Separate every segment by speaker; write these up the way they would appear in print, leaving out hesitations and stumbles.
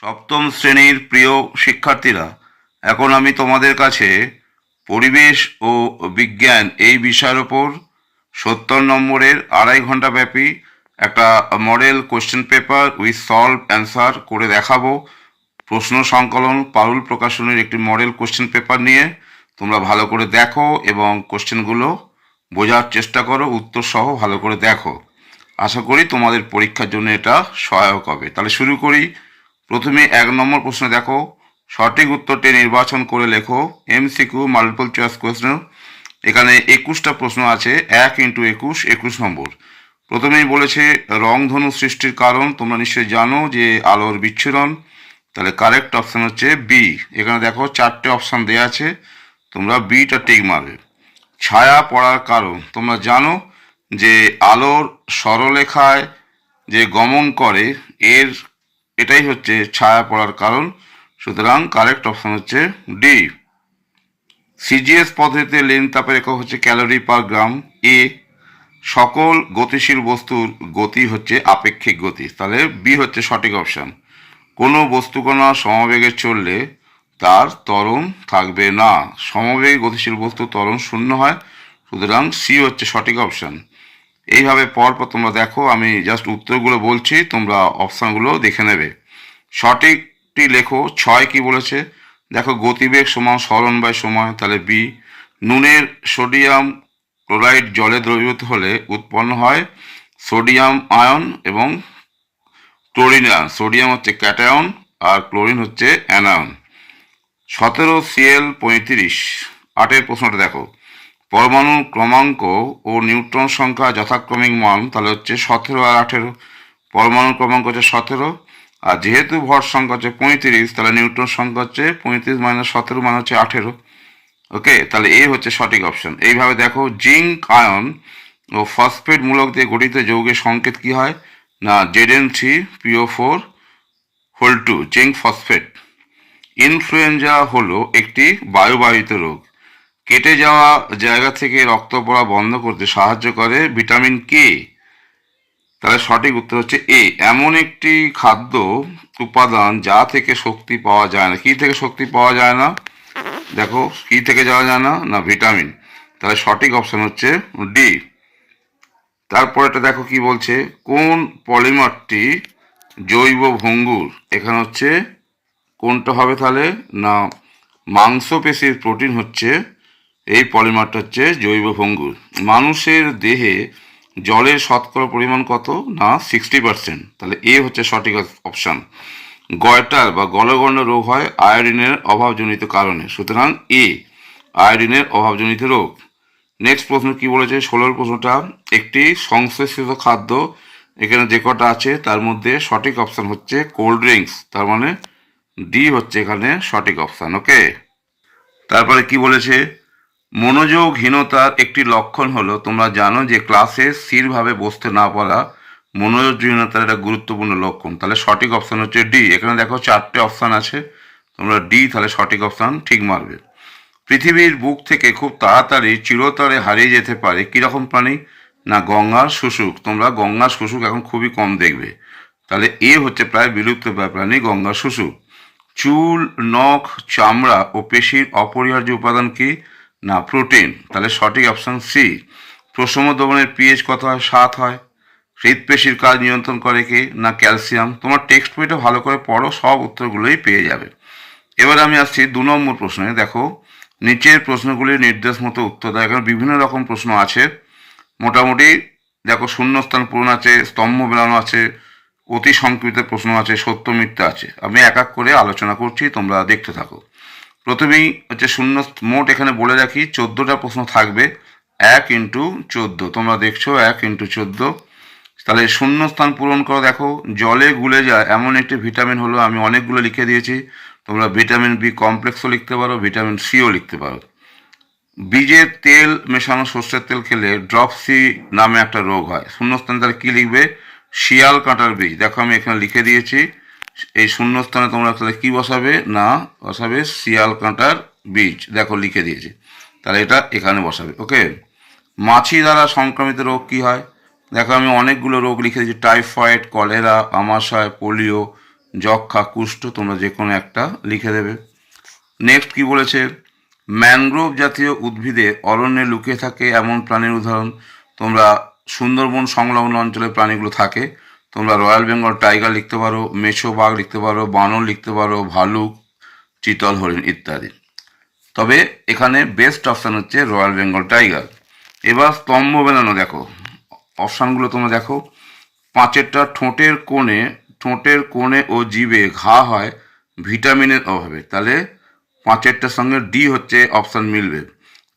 Speaker 1: সপ্তম শ্রেণীর প্রিয় শিক্ষার্থীরা, এখন আমি তোমাদের কাছে পরিবেশ ও বিজ্ঞান এই বিষয়ের ওপর 70 নম্বরের 2.5 ঘন্টা ব্যাপী একটা model question paper with solve answer করে দেখাবো। প্রশ্ন সংকলন পারুল প্রকাশনের একটি মডেল কোশ্চেন পেপার নিয়ে তোমরা ভালো করে দেখো এবং কোশ্চেনগুলো বোঝার চেষ্টা করো, উত্তর সহ ভালো করে দেখো। আশা করি তোমাদের পরীক্ষার জন্য এটা সহায়ক হবে। তাহলে শুরু করি। প্রথমে 1 নম্বর প্রশ্ন দেখো, সঠিক উত্তরটি নির্বাচন করে লেখো। MCQ multiple choice question. এখানে 21টা প্রশ্ন আছে, 1 ইন্টু 21 নম্বর। প্রথমেই বলেছে রংধনু সৃষ্টির কারণ। তোমরা নিশ্চয়ই জানো যে আলোর বিচ্ছুরণ। তাহলে কারেক্ট অপশান হচ্ছে বি। এখানে দেখো 4টে অপশান দেওয়া আছে, তোমরা বিটা টিক মারবে। ছায়া পড়ার কারণ, তোমরা জানো যে আলোর সরলরেখায় যে গমন করে এটাই হচ্ছে ছায়া পড়ার কারণ। সুতরাং কারেক্ট অপশন হচ্ছে ডি। সিজিএস পদ্ধতিতে লেন তাপের একক হচ্ছে ক্যালোরি পার গ্রাম। এ। সকল গতিশীল বস্তুর গতি হচ্ছে আপেক্ষিক গতি। তাহলে বি হচ্ছে সঠিক অপশন। কোনো বস্তুকণা সমবেগে চললে তার ত্বরণ থাকবে না। সমবেগে গতিশীল বস্তু ত্বরণ শূন্য হয়। সুতরাং সি হচ্ছে সঠিক অপশন। এইভাবে পরপর তোমরা দেখো, আমি জাস্ট উত্তরগুলো বলছি, তোমরা অপশানগুলো দেখে নেবে। সঠিকটি লেখো। 6 কি বলেছে দেখো, গতিবেগ সমান সরণ বাই সময়। তাহলে বি। নুনের সোডিয়াম ক্লোরাইড জলে দ্রবীভূত হলে উৎপন্ন হয় সোডিয়াম আয়ন এবং ক্লোরিন আয়ন। সোডিয়াম হচ্ছে ক্যাটায়ন আর ক্লোরিন হচ্ছে অ্যানায়ন। 17Cl35। 8 প্রশ্নটা দেখো, পরমাণু ক্রমাঙ্ক ও নিউট্রন সংখ্যা যথাক্রমিক মান। তাহলে হচ্ছে 17 আর 18। পরমাণু ক্রমাঙ্ক হচ্ছে 17, আর যেহেতু ভর সংখ্যা হচ্ছে 35, তাহলে নিউট্রন সংখ্যা হচ্ছে 35 - 17 মানে হচ্ছে 18। ওকে, তাহলে এ হচ্ছে সঠিক অপশন। এইভাবে দেখো, জিঙ্ক আয়ন ও ফসফেট মূলক দিয়ে গঠিত যৌগের সংকেত কি হয় না Zn3PO4 2, জিঙ্ক ফসফেট। ইনফ্লুয়েঞ্জা হলো একটি বায়ুবাহিত রোগ। কেটে যাওয়া জায়গা থেকে রক্ত পড়া বন্ধ করতে সাহায্য করে ভিটামিন কে। তাহলে সঠিক উত্তর হচ্ছে এ। এমন একটি খাদ্য উপাদান যা থেকে শক্তি পাওয়া যায় না। কি থেকে শক্তি পাওয়া যায় না দেখো, কি থেকে যাওয়া যায় না না ভিটামিন। তাহলে সঠিক অপশন হচ্ছে ডি। তারপর এটা দেখো কি বলছে, কোন পলিমারটি জৈব ভঙ্গুর। এখানে হচ্ছে কোনটা হবে তাহলে না মাংসপেশির প্রোটিন হচ্ছে এই পলিমারটা হচ্ছে জৈব ভঙ্গুর। মানুষের দেহে জলের শতকরা পরিমাণ কত না 60%। তাহলে এ হচ্ছে সঠিক অপশান। গয়টার বা গলগণ্ড রোগ হয় আয়োডিনের অভাবজনিত কারণে। সুতরাং এ আয়োডিনের অভাবজনিত রোগ। নেক্সট প্রশ্ন কি বলেছে, 16 প্রশ্নটা, একটি সংশ্লেষিত খাদ্য। এখানে যে কটা আছে তার মধ্যে সঠিক অপশান হচ্ছে কোল্ড ড্রিঙ্কস। তার মানে ডি হচ্ছে এখানে সঠিক অপশান। ওকে, তারপরে কি বলেছে, মনোযোগহীনতার একটি লক্ষণ হলো, তোমরা জানো যে ক্লাসে স্থিরভাবে বসতে না পারা মনোযোগহীনতার একটা গুরুত্বপূর্ণ লক্ষণ। তাহলে সঠিক অপশান হচ্ছে ডি। এখানে দেখো 4টে অপশান আছে, তোমরা ডি তাহলে সঠিক অপশান ঠিক মারবে। পৃথিবীর বুক থেকে খুব তাড়াতাড়ি চিরতরে হারিয়ে যেতে পারে কীরকম প্রাণী না গঙ্গার শুশুক। তোমরা গঙ্গার শুশুক এখন খুবই কম দেখবে। তাহলে এ হচ্ছে প্রায় বিলুপ্ত প্রাণী গঙ্গার শুশুক। চুল, নখ, চামড়া ও পেশির অপরিহার্য উপাদান কি না প্রোটিন। তাহলে সঠিক অপশান সি। প্রশম দ্রবণের পিএইচ কত হয় 7 হয়। হৃদপেশির কাজ নিয়ন্ত্রণ করে কে না ক্যালসিয়াম। তোমার টেক্সট বইটা ভালো করে পড়ো, সব উত্তরগুলোই পেয়ে যাবে। এবার আমি আসছি 2 নম্বর প্রশ্নে। দেখো, নিচের প্রশ্নগুলির নির্দেশ মতো উত্তর দেয়। এখানে বিভিন্ন রকম প্রশ্ন আছে। মোটামুটি দেখো, শূন্যস্থান পূরণ আছে, স্তম্ভ মেলানো আছে, অতি সংকৃত প্রশ্ন আছে, সত্য মিথ্যা আছে। আমি এক এক করে আলোচনা করছি, তোমরা দেখতে থাকো। প্রথমেই হচ্ছে শূন্য। মোট এখানে বলে রাখি 14টা প্রশ্ন থাকবে, 1 × 14। তোমরা দেখছো 1 × 14। তাহলে শূন্যস্থান পূরণ করো। দেখো, জলে গুলে যায় এমন একটি ভিটামিন হলো, আমি অনেকগুলো লিখে দিয়েছি, তোমরা ভিটামিন বি কমপ্লেক্সও লিখতে পারো, ভিটামিন সিও লিখতে পারো। বীজের তেল মেশানো সর্ষের তেল খেলে ড্রপসি নামে একটা রোগ হয়। শূন্যস্থানে তাহলে কী লিখবে, শিয়াল কাঁটার বীজ। দেখো আমি এখানে লিখে দিয়েছি, এই শূন্যস্থানে তোমরা তাহলে কী বসাবে না বসাবে শিয়াল কাঁটার বীজ। দেখো লিখে দিয়েছি, তাহলে এটা এখানে বসাবে। ওকে, মাছি দ্বারা সংক্রমিত রোগ কী হয়। দেখো আমি অনেকগুলো রোগ লিখে দিয়েছি, টাইফয়েড, কলেরা, আমাশয়, পোলিও, যক্ষা, কুষ্ঠ, তোমরা যে কোনো একটা লিখে দেবে। নেক্সট কি বলেছে, ম্যানগ্রোভ জাতীয় উদ্ভিদে অরণ্যে লুকিয়ে থাকে এমন প্রাণীর উদাহরণ। তোমরা সুন্দরবন সংলগ্ন অঞ্চলে প্রাণীগুলো থাকে, তোমরা রয়্যাল বেঙ্গল টাইগার লিখতে পারো, মেছো বাঘ লিখতে পারো, বানর লিখতে পারো, ভালুক, চিতল, হরিণ ইত্যাদি। তবে এখানে বেস্ট অপশান হচ্ছে রয়্যাল বেঙ্গল টাইগার। এবার স্তম্ভ বেলানো দেখো, অপশানগুলো তোমরা দেখো। পাঁচেরটা ঠোঁটের কোণে ও জিভে ঘা হয় ভিটামিনের অভাবে, তাহলে পাঁচেরটার সঙ্গে ডি হচ্ছে অপশান মিলবে।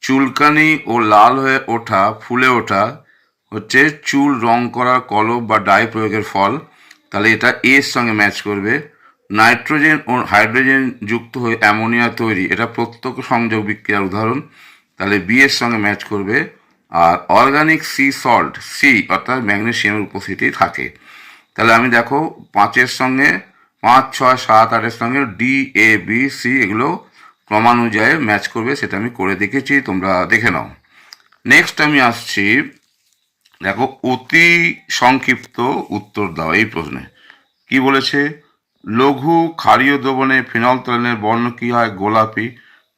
Speaker 1: চুলকানি ও লাল হয়ে ওঠা, ফুলে ওঠা হচ্ছে চুল রং করার কলব বা ডাই প্রয়োগের ফল, তাহলে এটা এর সঙ্গে ম্যাচ করবে। নাইট্রোজেন ও হাইড্রোজেন যুক্ত হয়ে অ্যামোনিয়া তৈরি, এটা প্রত্যক্ষ সংযোগ বিক্রিয়ার উদাহরণ, তাহলে বি এর সঙ্গে ম্যাচ করবে। আর অর্গানিক সি সল্ট, সি অর্থাৎ ম্যাগনেসিয়ামের উপস্থিতি থাকে, তাহলে আমি দেখো পাঁচের সঙ্গে 5, 6, 7, 8-এর সঙ্গে ডি, এ, বি, সি এগুলো ক্রমানুযায়ী ম্যাচ করবে, সেটা আমি করে দেখেছি, তোমরা দেখে নাও। নেক্সট আমি আসছি, দেখো অতি সংক্ষিপ্ত উত্তর দাও এই প্রশ্নে। কি বলেছে, লঘু ক্ষারীয় দ্রবণে ফিনলফথলেনের বর্ণ কি হয়, গোলাপি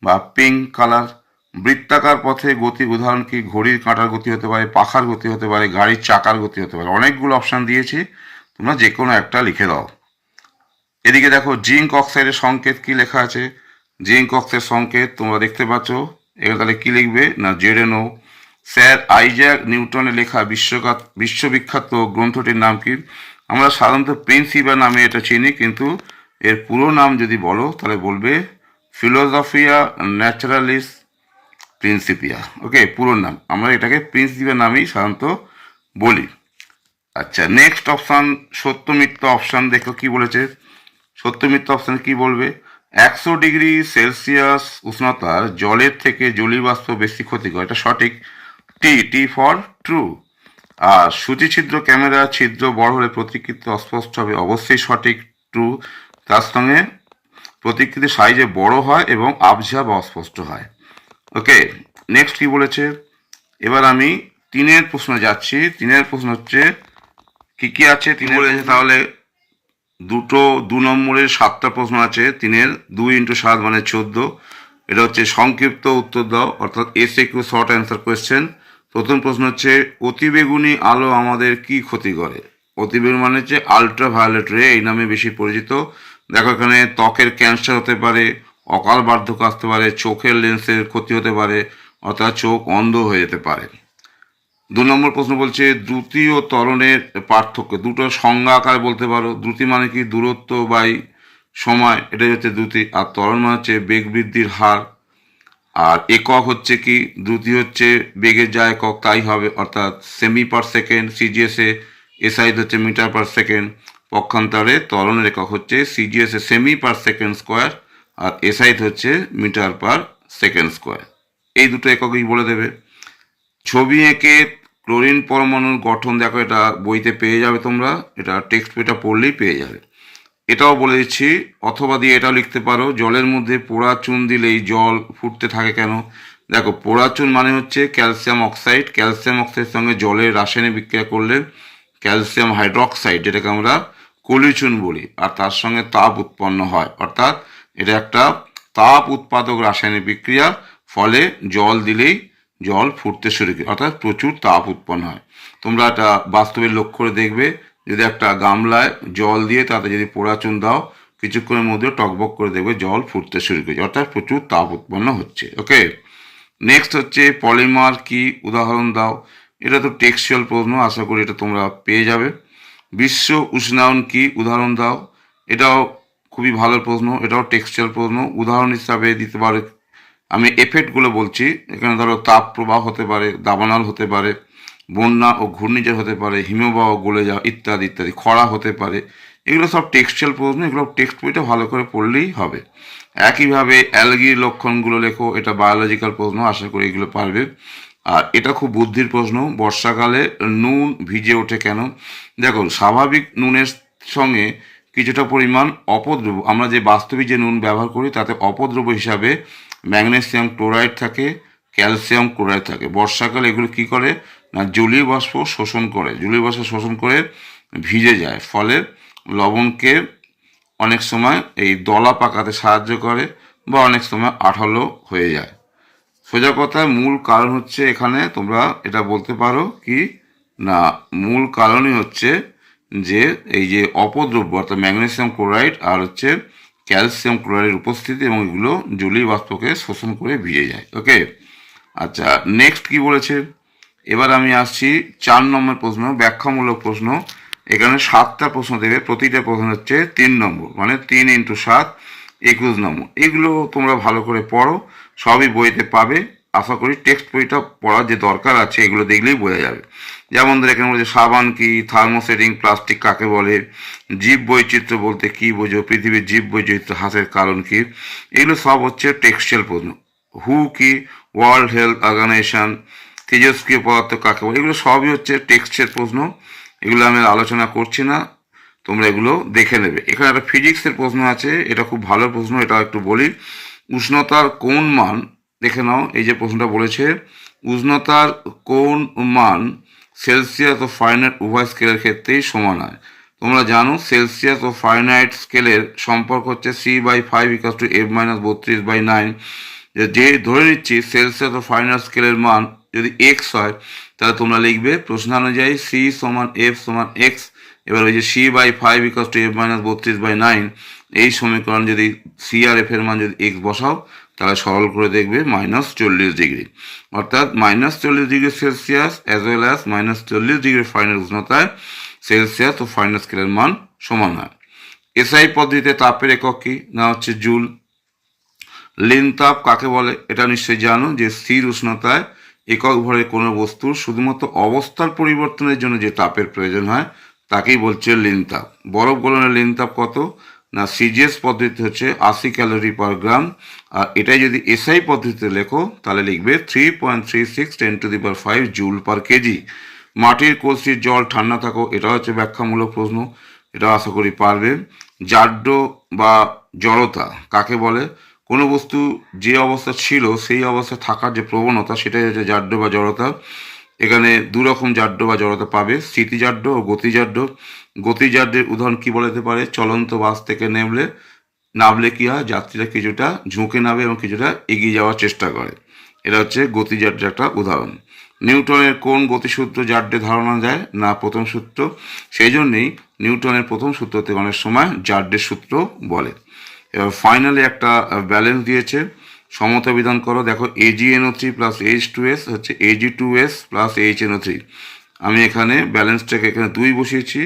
Speaker 1: বা পিঙ্ক কালার। বৃত্তাকার পথে গতি উদাহরণ কি, ঘড়ির কাঁটার গতি হতে পারে, পাখার গতি হতে পারে, গাড়ির চাকার গতি হতে পারে। অনেকগুলো অপশান দিয়েছি, তোমরা যে কোনো একটা লিখে দাও। এদিকে দেখো জিঙ্ক অক্সাইডের সংকেত কি লেখা আছে, জিঙ্ক অক্সাইড সংকেত তোমরা দেখতে পাচ্ছ, এখানে তাহলে কি লিখবে না জেডেনও। স্যার আইজ্যাক নিউটনের লেখা বিশ্ববিখ্যাত গ্রন্থটির নাম কি, আমরা সাধারণত প্রিন্সিপা নামে এটা চিনি, কিন্তু এর পুরো নাম যদি বলো তাহলে বলবে ফিলোসফিয়া ন্যাচারালিস প্রিন্সিপিয়া। ওকে, পুরো নাম আমরা এটাকে প্রিন্সিপা নামেই সাধারণত বলি। আচ্ছা, নেক্সট অপশান সত্য মিথ্যা অপশান দেখো কি বলেছে। সত্য মিথ্যা অপশান কি বলবে, 100 ডিগ্রি সেলসিয়াস উষ্ণতার জলের থেকে জলীয় বাষ্প বেশি ক্ষতিকর, এটা সঠিক, টি ফর ট্রু। আর সূচিছিদ্র ক্যামেরা ছিদ্র বড় হলে প্রতিকৃতি অস্পষ্ট হবে, অবশ্যই সঠিক, ট্রু। তার সঙ্গে প্রতিকৃতি সাইজে বড় হয় এবং আবঝা বা অস্পষ্ট হয়। ওকে, নেক্সট কি বলেছে, এবার আমি তিনের প্রশ্নে যাচ্ছি। তিনের প্রশ্ন হচ্ছে কি কি আছে তিনে বলেছে, তাহলে দু নম্বরের 7টা প্রশ্ন আছে তিনের, 2 × 7 মানে 14। এটা হচ্ছে সংক্ষিপ্ত উত্তর দাও, অর্থাৎ এসএকিউ শর্ট অ্যান্সার কোয়েশ্চেন। প্রথম প্রশ্ন হচ্ছে অতিবেগুনি আলো আমাদের কি ক্ষতি করে। অতিবেগুনি মানে হচ্ছে আলট্রাভায়োলেট রে, এই নামে বেশি পরিচিত। দেখো এখানে ত্বকের ক্যান্সার হতে পারে, অকাল বার্ধক্য আসতে পারে, চোখের লেন্সের ক্ষতি হতে পারে, অর্থাৎ চোখ অন্ধ হয়ে যেতে পারে। 2 নম্বর প্রশ্ন বলছে দ্রুতি ও ত্বরণের পার্থক্য, দুটো সংজ্ঞা আকারে বলতে পারো। দ্রুতি মানে কি, দূরত্ব বাই সময়, এটাই হচ্ছে দ্রুতি। আর ত্বরণ মানে হচ্ছে বেগ বৃদ্ধির হার। আর একক হচ্ছে কি, দ্রুতি হচ্ছে বেগের যা একক তাই হবে, অর্থাৎ সেমি পার সেকেন্ড সিজিএসে, এসআই হচ্ছে মিটার পার সেকেন্ড। পক্ষান্তরে ত্বরণের একক হচ্ছে সিজিএসে সেমি পার সেকেন্ড স্কোয়ার, আর এসআই হচ্ছে মিটার পার সেকেন্ড স্কোয়ার। এই দুটো এককই বলে দেবে। ছবি এঁকে ক্লোরিন পরমাণুর গঠন দেখো, এটা বইতে পেয়ে যাবে তোমরা, এটা টেক্সট বইটা পড়লেই পেয়ে যাবে। এটাও বলে দিচ্ছি, অথবা দিয়ে এটাও লিখতে পারো, জলের মধ্যে পোড়া চুন দিলেই জল ফুটতে থাকে কেন। দেখো পোড়া চুন মানে হচ্ছে ক্যালসিয়াম অক্সাইড, ক্যালসিয়াম অক্সাইডের সঙ্গে জলের রাসায়নিক বিক্রিয়া করলে ক্যালসিয়াম হাইড্রোক্সাইড, যেটাকে আমরা কলিচুন বলি, আর তার সঙ্গে তাপ উৎপন্ন হয়, অর্থাৎ এটা একটা তাপ উৎপাদক রাসায়নিক বিক্রিয়া, ফলে জল দিলেই জল ফুটতে শুরু করে, অর্থাৎ প্রচুর তাপ উৎপন্ন হয়। তোমরা এটা বাস্তবে লক্ষ্য করে দেখবে, যদি একটা গামলায় জল দিয়ে তাতে যদি পোড়া চুন দাও, কিছুক্ষণের মধ্যে টকবক করে দেখবে জল ফুটতে শুরু করেছে, অর্থাৎ প্রচুর তাপ উৎপন্ন হচ্ছে। ওকে, নেক্সট হচ্ছে পলিমার কি, উদাহরণ দাও। এটা তো টেক্সচুয়াল প্রশ্ন, আশা করি এটা তোমরা পেয়ে যাবে। বিশ্ব উষ্ণায়ন কি, উদাহরণ দাও। এটাও খুবই ভালো প্রশ্ন, এটাও টেক্সচুয়াল প্রশ্ন, উদাহরণ হিসাবে দিতে পারে। আমি এফেক্টগুলো বলছি, এখানে ধরো তাপ প্রবাহ হতে পারে, দাবানল হতে পারে, বন্যা ও ঘূর্ণিঝড় হতে পারে, হিমবাহ গলে যাওয়া ইত্যাদি ইত্যাদি, খরা হতে পারে। এগুলো সব টেক্সচুয়াল প্রশ্ন, এগুলো টেক্সট বইটা ভালো করে পড়লেই হবে। একইভাবে অ্যালগির লক্ষণগুলো লেখো, এটা বায়োলজিক্যাল প্রশ্ন, আশা করি এগুলো পারবে। আর এটা খুব বুদ্ধির প্রশ্ন, বর্ষাকালে নুন ভিজে ওঠে কেন। দেখো স্বাভাবিক নুনের সঙ্গে কিছুটা পরিমাণ অপদ্রব্য, আমরা যে বাস্তবিক যে নুন ব্যবহার করি তাতে অপদ্রব্য হিসাবে ম্যাগনেসিয়াম ক্লোরাইড থাকে, ক্যালসিয়াম ক্লোরাইড থাকে। বর্ষাকালে এগুলো কি করে না জলীয় বাষ্প শোষণ করে, জলীয় বাষ্প শোষণ করে ভিজে যায়, ফলে লবণকে অনেক সময় এই দলা পাকাতে সাহায্য করে বা অনেক সময় আঠালো হয়ে যায়। সোজা কথায় মূল কারণ হচ্ছে এখানে তোমরা এটা বলতে পারো কি না, মূল কারণই হচ্ছে যে এই যে অপদ্রব্য অর্থাৎ ম্যাগনেসিয়াম ক্লোরাইড আর হচ্ছে ক্যালসিয়াম ক্লোরাইডের উপস্থিতি, এবং এগুলো জলীয় বাষ্পকে শোষণ করে ভিজে যায়। ওকে, আচ্ছা নেক্সট কি বলেছে, এবার আমি আসছি 4 নম্বর প্রশ্ন, ব্যাখ্যামূলক প্রশ্ন। এখানে 7টা প্রশ্ন দেবে, প্রতিটা প্রশ্ন হচ্ছে 3 নম্বর, মানে 3 × 7 21 নম্বর। এগুলো তোমরা ভালো করে পড়ো, সবই বইতে পাবে। আশা করি টেক্সট বইটা পড়ার যে দরকার আছে এগুলো দেখলেই বোঝা যাবে। যেমন ধর এখানে বলছে সাবান কি, থার্মোসেটিং প্লাস্টিক কাকে বলে, জীব বৈচিত্র্য বলতে কি বোঝো, পৃথিবীর জীব বৈচিত্র্য হ্রাসের কারণ কি, এগুলো সব হচ্ছে টেক্সচুয়াল প্রশ্ন। হু কি, ওয়ার্ল্ড হেলথ অর্গানাইজেশন, তেজস্ক্রিয় পদার্থ কাকে বলে, এগুলো সবই হচ্ছে টেক্সটের প্রশ্ন। এগুলো আমি আলোচনা করছি না, তোমরা এগুলো দেখে নেবে। এখানে একটা ফিজিক্সের প্রশ্ন আছে, এটা খুব ভালো প্রশ্ন, এটা একটু বলি। উষ্ণতার কোন মান, দেখে নাও এই যে প্রশ্নটা বলেছে, উষ্ণতার কোন মান সেলসিয়াস ও ফারেনহাইট উভয় স্কেলের ক্ষেত্রেই সমান হয়। তোমরা জানো সেলসিয়াস ও ফারেনহাইট স্কেলের সম্পর্ক হচ্ছে C/5 = F-32/9। যে ধরে নিচ্ছি সেলসিয়াস ও ফারেনহাইট স্কেলের মান যদি এক্স হয়, তাহলে তোমরা লিখবে প্রশ্ন অনুযায়ী C = F = x। এবার ওই যে C/5 = F-32/9, এই সমীকরণ যদি সি আর এফ এর মান যদি এক্স বসাও, তাহলে সরল করে দেখবে -40°। অর্থাৎ -40°C as well as -40° Fahrenheit উষ্ণতায় সেলসিয়াস ও ফারেনহাইট স্কেলের মান সমান হয়। এসআই পদ্ধতিতে তাপের একক কি না, হচ্ছে জুল। লিন তাপ কাকে বলে, এটা নিশ্চয়ই জানো যে স্থির উষ্ণতায় একক ভরের কোনো বস্তুর শুধুমাত্র অবস্থার পরিবর্তনের জন্য যে তাপের প্রয়োজন হয় তাকেই বলছে লিন তাপ। বরফ গলনের লিন তাপ কত না, সিজিএস পদ্ধতি হচ্ছে 80 ক্যালোরি পার গ্রাম। আর এটাই যদি এসআই পদ্ধতিতে লেখো তাহলে লিখবে 3.36 × 10⁵ জুল পার কেজি। মাটির কলসির জল ঠান্ডা থাকো, এটা হচ্ছে ব্যাখ্যামূলক প্রশ্ন, এটা আশা করি পারবে। জাড্য বা জড়তা কাকে বলে, কোনো বস্তু যে অবস্থা ছিল সেই অবস্থা থাকার যে প্রবণতা সেটাই হচ্ছে জাড্য বা জড়তা। এখানে দু রকম জাড্য বা জড়তা পাবে, স্থিতিজাড্য ও গতিজাড্য। গতিজাড্যের উদাহরণ কি বলতে পারে, চলন্ত বাস থেকে নামলে কি হয়, যাত্রীরা কিছুটা ঝুঁকে নামে এবং কিছুটা এগিয়ে যাওয়ার চেষ্টা করে, এটা হচ্ছে গতিজাড্যের একটা উদাহরণ। নিউটনের কোন গতিসূত্র জাড্যে ধারণা দেয় না, প্রথম সূত্র। সেই জন্যেই নিউটনের প্রথম সূত্রতে অনেক সময় জাড্যের সূত্র বলে। এবার ফাইনালি একটা ব্যালেন্স দিয়েছে, সমতা বিধান করো। দেখো AgNO3 + H2S হচ্ছে Ag2S + HNO3। আমি এখানে ব্যালেন্সটাকে এখানে 2 বসিয়েছি,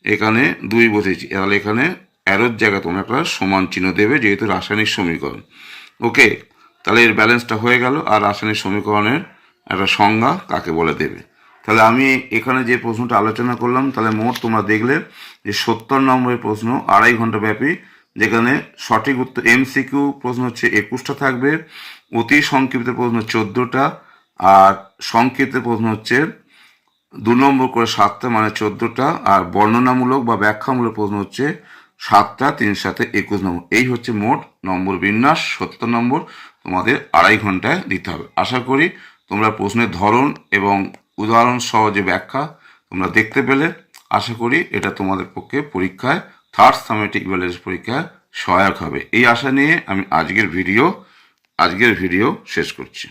Speaker 1: এখানে 2 বসিয়েছি, তাহলে এখানে অ্যারোর জায়গায় তোমরা একটা সমান চিহ্ন দেবে যেহেতু রাসায়নিক সমীকরণ। ওকে, তাহলে এর ব্যালেন্সটা হয়ে গেল। আর রাসায়নিক সমীকরণের একটা সংজ্ঞা কাকে বলে দেবে। তাহলে আমি এখানে যে প্রশ্নটা আলোচনা করলাম, তাহলে মোট তোমরা দেখলে যে 70 নম্বরের প্রশ্ন 2.5 ঘন্টা ব্যাপী, যেখানে সঠিক উত্তর MCQ প্রশ্ন হচ্ছে 21টা থাকবে, অতি সংক্ষিপ্ত প্রশ্ন 14টা, আর সংক্ষিপ্ত প্রশ্ন হচ্ছে 2 নম্বর করে 7টা মানে 14টা, আর বর্ণনামূলক বা ব্যাখ্যামূলক প্রশ্ন হচ্ছে 7টা, 3 × 7 21 নম্বর। এই হচ্ছে মোট নম্বর বিন্যাস। 70 নম্বর তোমাদের 2.5 ঘন্টায় দিতে হবে। আশা করি তোমরা প্রশ্নের ধরন এবং উদাহরণ সহ যে ব্যাখ্যা তোমরা দেখতে পেলে। আশা করি এটা তোমাদের পক্ষে পরীক্ষায় থার্ড সামেটিক ব্যালেন্স পরীক্ষায় সহায়ক হবে। এই আশা নিয়ে আমি আজকের ভিডিও শেষ করছি।